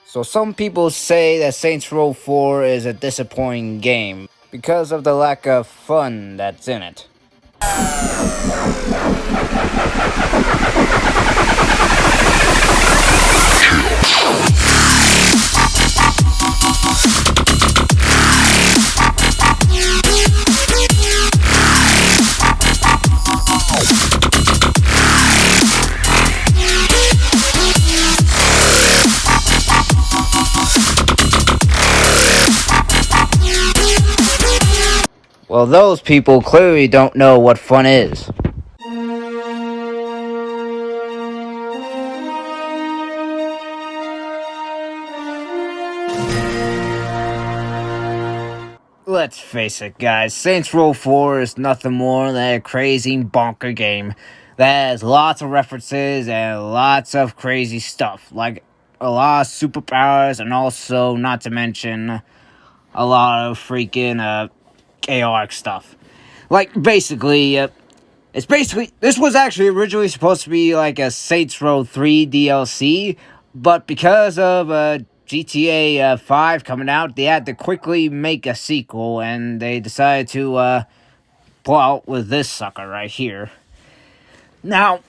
So some people say that Saints Row 4 is a disappointing game because of the lack of fun that's in it. Well, those people clearly don't know what fun is. Let's face it, guys, Saints Row 4 is nothing more than a crazy bonker game that has lots of references and lots of crazy stuff, like a lot of superpowers, and also, not to mention, a lot of freaking chaotic stuff. Like, this was actually originally supposed to be like a Saints Row 3 DLC, but because of GTA 5 coming out, they had to quickly make a sequel, and they decided to pull out with this sucker right here. Now,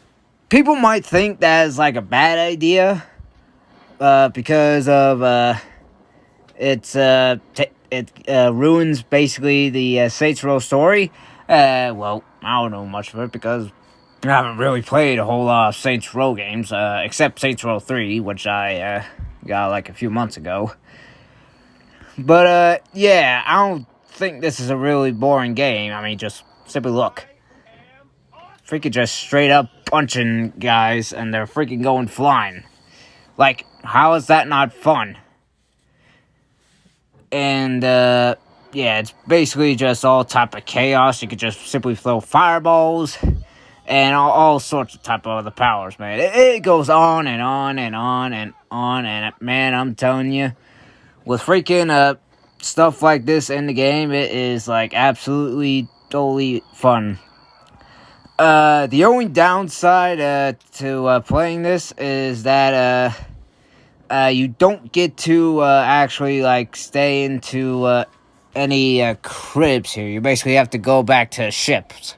people might think that is like a bad idea, because of it ruins basically the Saints Row story. Well, I don't know much of it because I haven't really played a whole lot of Saints Row games, except Saints Row 3, which I got like a few months ago. But yeah, I don't think this is a really boring game. I mean, just simply look. Freaking just straight up punching guys and they're freaking going flying. Like, how is that not fun? And yeah, it's basically just all type of chaos. You could just simply throw fireballs and all sorts of type of other powers, man. It goes on and on and on and on, and man, I'm telling you, with freaking stuff like this in the game, it is like absolutely totally fun. The only downside to playing this is that you don't get to actually like stay into any cribs here. You basically have to go back to ships.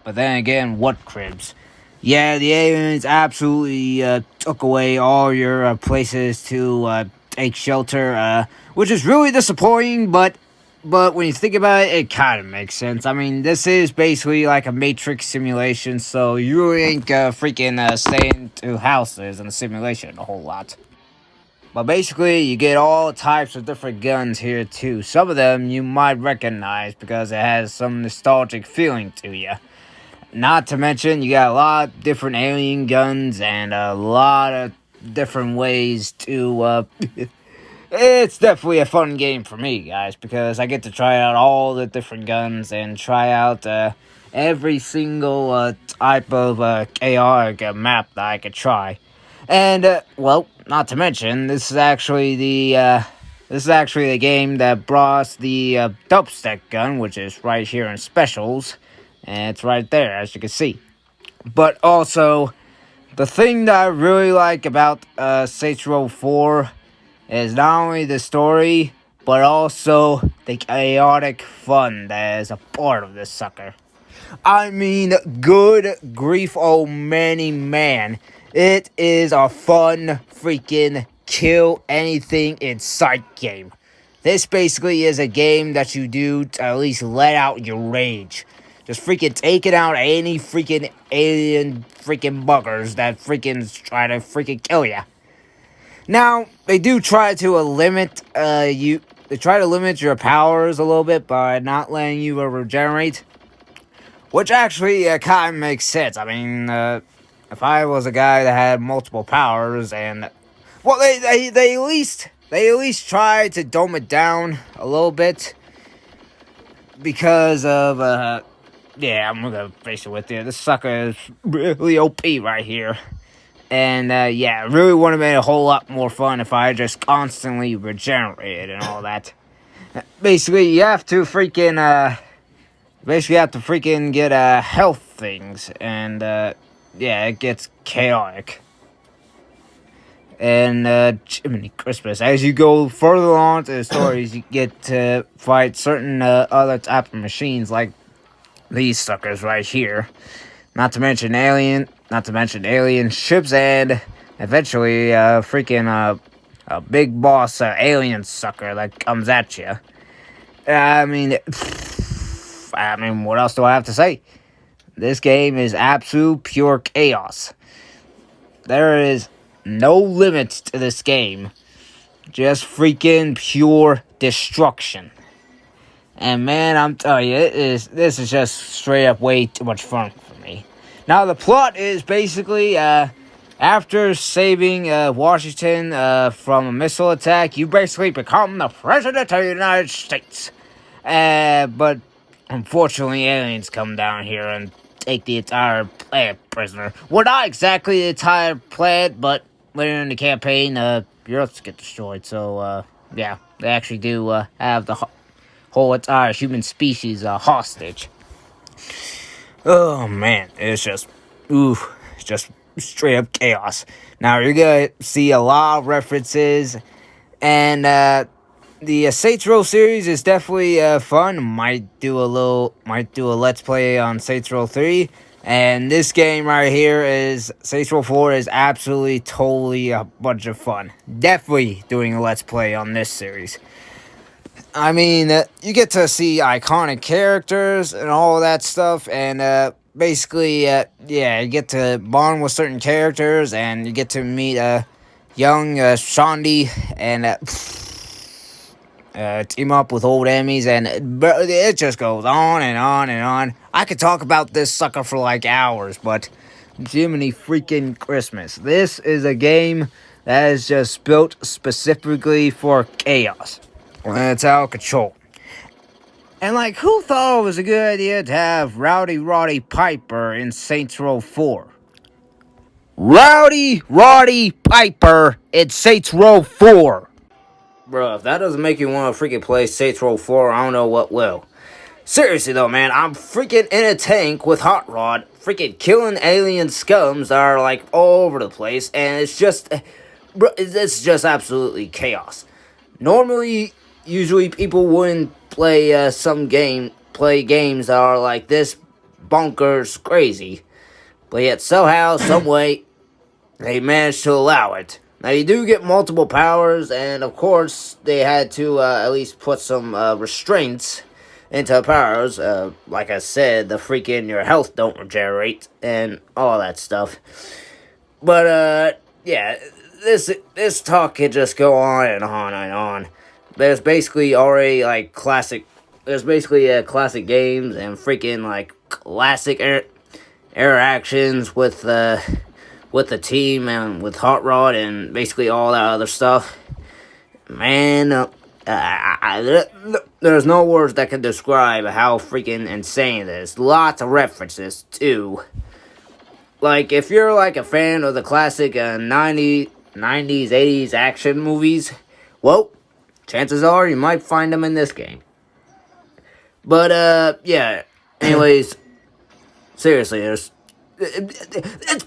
But then again, what cribs? Yeah, the aliens absolutely took away all your places to take shelter, which is really disappointing, but when you think about it, it kind of makes sense. I mean, this is basically like a Matrix simulation, so you ain't freaking staying to houses in a simulation a whole lot. But basically, you get all types of different guns here too. Some of them you might recognize because it has some nostalgic feeling to you. Not to mention, you got a lot of different alien guns and a lot of different ways to, it's definitely a fun game for me, guys, because I get to try out all the different guns and try out, every single, type of, chaotic map that I could try. And, well, not to mention, this is actually the game that brought us the, dubstep gun, which is right here in specials. And it's right there, as you can see. But also, the thing that I really like about Saints Row 4 is not only the story, but also the chaotic fun that is a part of this sucker. I mean, good grief, oh man. It is a fun freaking kill anything in sight game. This basically is a game that you do to at least let out your rage. Just freaking taking out any freaking alien freaking buggers that freaking try to freaking kill ya. Now, they do try to limit they try to limit your powers a little bit by not letting you regenerate. Which actually kind of makes sense. I mean, if I was a guy that had multiple powers and... Well, they at least try to dumb it down a little bit. Because of, yeah, I'm gonna face it with you. This sucker is really OP right here. And, yeah, it really would have made a whole lot more fun if I just constantly regenerated and all that. Basically, you have to freaking, get, health things. And, yeah, it gets chaotic. And Jiminy Christmas. As you go further along to the stories, you get to fight certain other type of machines like these suckers right here. Not to mention alien ships, and eventually a big boss alien sucker that comes at you. I mean, what else do I have to say? This game is absolute pure chaos. There is no limits to this game. Just freaking pure destruction. And man, I'm telling you, this is just straight up way too much fun for me. Now the plot is basically after saving Washington from a missile attack, you basically become the president of the United States. But unfortunately, aliens come down here and take the entire planet prisoner. Well, not exactly the entire planet, but later in the campaign, Earths get destroyed. So, yeah, they actually do have the whole entire human species hostage. Oh man, it's just straight up chaos. Now you're gonna see a lot of references, and the Saints Row series is definitely fun. Might do a let's play on Saints Row 3. And this game right here is Saints Row 4 is absolutely totally a bunch of fun. Definitely doing a let's play on this series. I mean, you get to see iconic characters and all that stuff, and basically, yeah, you get to bond with certain characters, and you get to meet young Shondi, and team up with old enemies, and it just goes on and on and on. I could talk about this sucker for like hours, but Jiminy freaking Christmas. This is a game that is just built specifically for chaos. And it's out of control. And like, who thought it was a good idea to have Rowdy Roddy Piper in Saints Row 4? Rowdy Roddy Piper in Saints Row 4! Bro, if that doesn't make you want to freaking play Saints Row 4, I don't know what will. Seriously though, man, I'm freaking in a tank with Hot Rod, freaking killing alien scums that are like all over the place, and it's just absolutely chaos. Normally, usually people wouldn't play games that are like this bonkers crazy, but yet somehow, someway, they managed to allow it. Now you do get multiple powers, and of course they had to at least put some restraints into powers. Like I said, the freaking your health don't regenerate and all that stuff. But yeah, this talk could just go on and on and on. There's basically already like classic. There's basically classic games and freaking like classic interactions with the team and with Hot Rod and basically all that other stuff. Man, there's no words that can describe how freaking insane it is. Lots of references too. Like if you're like a fan of the classic 90s, 80s action movies, well, chances are you might find them in this game. But, yeah. Anyways, seriously, it's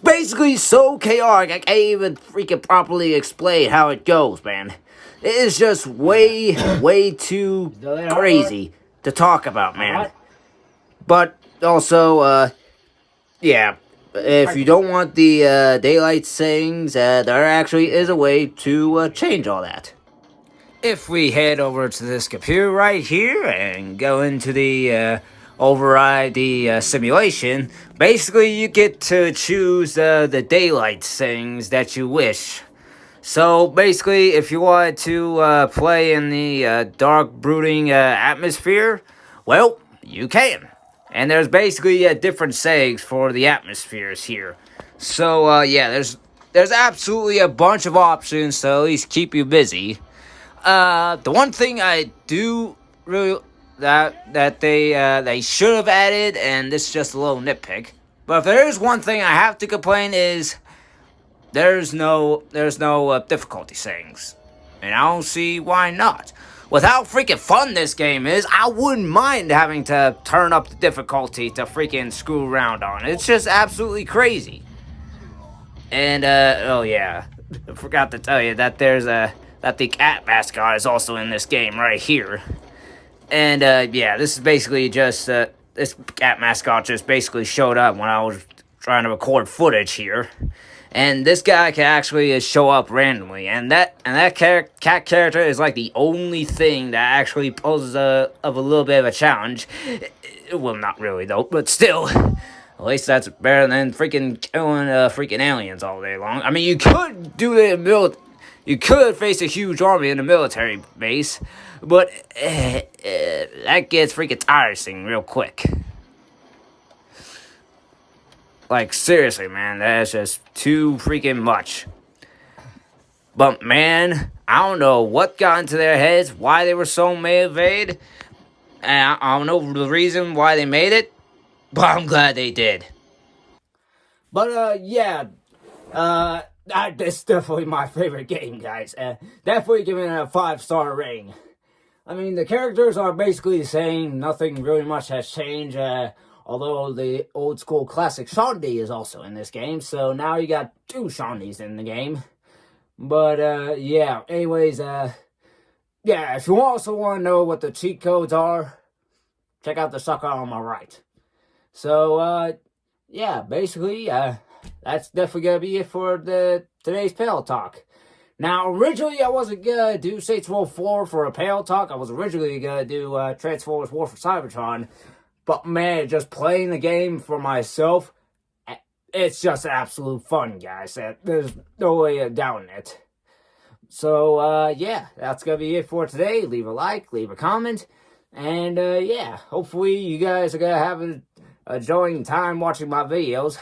basically so chaotic, I can't even freaking properly explain how it goes, man. It is just way too crazy to talk about, man. But, also, yeah. If you don't want the daylight savings, there actually is a way to change all that. If we head over to this computer right here and go into the override the simulation, basically you get to choose the daylight settings that you wish. So basically, if you wanted to play in the dark brooding atmosphere, well, you can. And there's basically different settings for the atmospheres here. So yeah, there's absolutely a bunch of options to at least keep you busy. The one thing I do really that they should have added, and this is just a little nitpick, but if there is one thing I have to complain is there's no difficulty settings, and I don't see why not. With how freaking fun this game is, I wouldn't mind having to turn up the difficulty to freaking screw around on. It's just absolutely crazy. And oh yeah, I forgot to tell you that that the cat mascot is also in this game right here. And yeah, this is basically just this cat mascot just basically showed up when I was trying to record footage here. And this guy can actually show up randomly, and that cat character is like the only thing that actually poses of a little bit of a challenge. Well, not really though, but still, at least that's better than freaking killing freaking aliens all day long. I mean, you could do it in you could face a huge army in a military base, but that gets freaking tiresome real quick. Like, seriously, man, that's just too freaking much. But, man, I don't know what got into their heads, why they were so motivated, and I don't know the reason why they made it, but I'm glad they did. But, yeah, that's definitely my favorite game, guys. Definitely giving it a 5-star rating. I mean, the characters are basically the same, nothing really much has changed, although the old school classic Shaundy is also in this game, so now you got 2 Shaundys in the game. But, yeah, anyways, yeah, if you also want to know what the cheat codes are, check out the sucker on my right. So, yeah, basically, that's definitely going to be it for today's Pantall Talk. Now, originally, I wasn't going to do Saints Row 4 for a Pantall Talk. I was originally going to do Transformers War for Cybertron. But, man, just playing the game for myself, it's just absolute fun, guys. There's no way of doubting it. So, yeah, that's going to be it for today. Leave a like, leave a comment. And, yeah, hopefully you guys are going to have a enjoying time watching my videos.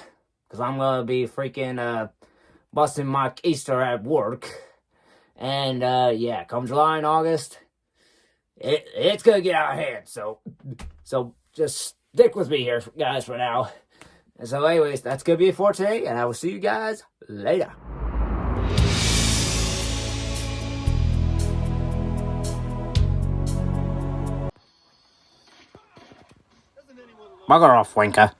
Because I'm going to be freaking busting my Easter at work. And, yeah, come July and August, it's going to get out of hand. So just stick with me here, guys, for now. And so, anyways, that's going to be it for today, and I will see you guys later. Bugger off, Winker.